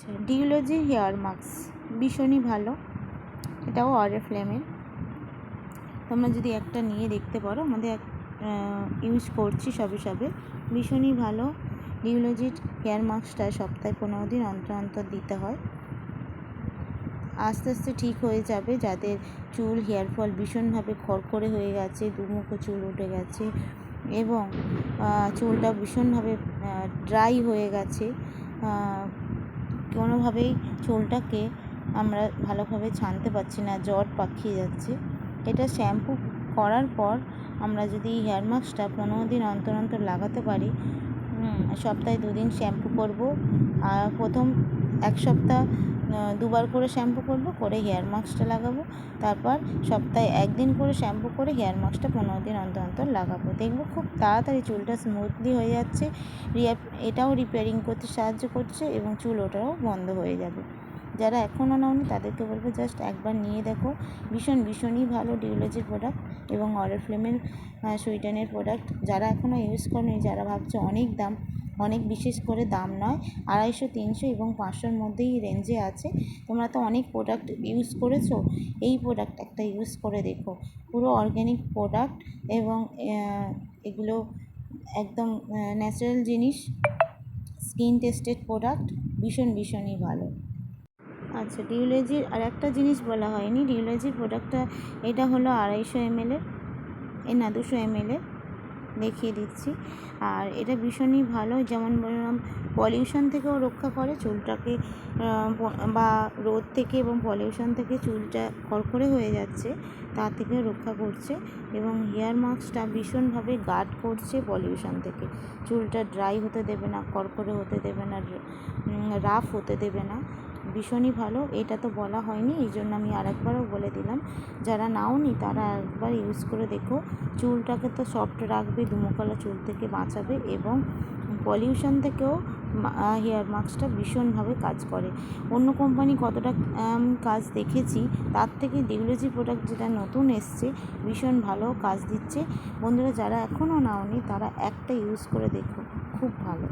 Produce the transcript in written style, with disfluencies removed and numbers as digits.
আচ্ছা, ডিওলজি hair mask ভীষণই ভালো, এটাও অরিফ্লেমের। তোমরা যদি একটা নিয়ে দেখতে পারো, আমাদের ইউজ করছি সবে ভীষণই ভালো। ডিওলজির হেয়ার মাস্কটা সপ্তাহে 15 দিন অন্তর অন্তর দিতে হয়। আস্তে আস্তে ঠিক হয়ে যাবে। যাদের চুল হেয়ার ফল ভীষণভাবে খড়খড়ে হয়ে গেছে, দুমুখো চুল উঠে গেছে এবং চুলটা ভীষণভাবে ড্রাই হয়ে গেছে, কোনোভাবেই চুলটাকে আমরা ভালোভাবে ছানতে পারছি না, জট পাকিয়ে যাচ্ছে, এটা শ্যাম্পু করার পর আমরা যদি হেয়ার মাস্কটা 15 দিন অন্তর অন্তর লাগাতে পারি, সপ্তাহে 2 দিন শ্যাম্পু করব, আর প্রথম 1 সপ্তাহ 2 বার করে শ্যাম্পু করে হেয়ার মাস্কটা লাগাবো, তারপর সপ্তাহে 1 দিন করে শ্যাম্পু করে হেয়ার মাস্কটা 15 দিন অন্তর অন্তর লাগাবো। দেখবো খুব তাড়াতাড়ি চুলটা স্মুথলি হয়ে যাচ্ছে, এটাও রিপেয়ারিং করতে সাহায্য করছে এবং চুল ওঠাও বন্ধ হয়ে যাবে। যারা এখনও নাওনি তাদেরকে বলবো জাস্ট একবার নিয়ে দেখো, ভীষণই ভালো ডিওলজির প্রোডাক্ট এবং অরিফ্লেমের সুইডেনের প্রোডাক্ট। যারা এখনও ইউজ করেনি, যারা ভাবছে অনেক দাম, অনেক বিশেষ করে দাম নয়, 250, 300 এবং 500-র মধ্যেই রেঞ্জে আছে। তোমরা তো অনেক প্রোডাক্ট ইউজ করেছো, এই প্রোডাক্ট একটা ইউজ করে দেখো, পুরো অর্গ্যানিক প্রোডাক্ট এবং এগুলো একদম ন্যাচারাল জিনিস, স্কিন টেস্টেড প্রোডাক্ট, ভীষণই ভালো। আচ্ছা, ডিওলজির আর একটা জিনিস বলা হয়নি, ডিওলজির প্রোডাক্টটা এটা হলো 250 ml না 200 ml দেখিয়ে দিচ্ছি। আর এটা ভীষণই ভালো, যেমন বললাম পলিউশন থেকেও রক্ষা করে চুলটাকে, বা রোদ থেকে এবং পলিউশন থেকে চুলটা খড়খড়ে হয়ে যাচ্ছে তা থেকে রক্ষা করছে এবং হেয়ার মাস্কটা ভীষণভাবে গার্ড করছে পলিউশন থেকে, চুলটা ড্রাই হতে দেবে না, খড়খড়ে হতে দেবে না, রাফ হতে দেবে না, ভীষণই ভালো। এটা তো বলা হয়নি, এই জন্য আমি আরেকবারও বলে দিলাম। যারা নাওনি তারা একবার ইউজ করে দেখো, চুলটাকে তো সফট রাখবে, দুমুখলা চুল থেকে বাঁচাবে এবং পলিউশন থেকেও হেয়ার মাস্কটা ভীষণভাবে কাজ করে। অন্য কোম্পানি কতটা কাজ দেখেছি, তার থেকে ডিওলজি প্রোডাক্ট যেটা নতুন এসছে ভীষণ ভালো কাজ দিচ্ছে। বন্ধুরা, যারা এখনও নাওনি তারা একটা ইউজ করে দেখো, খুব ভালো।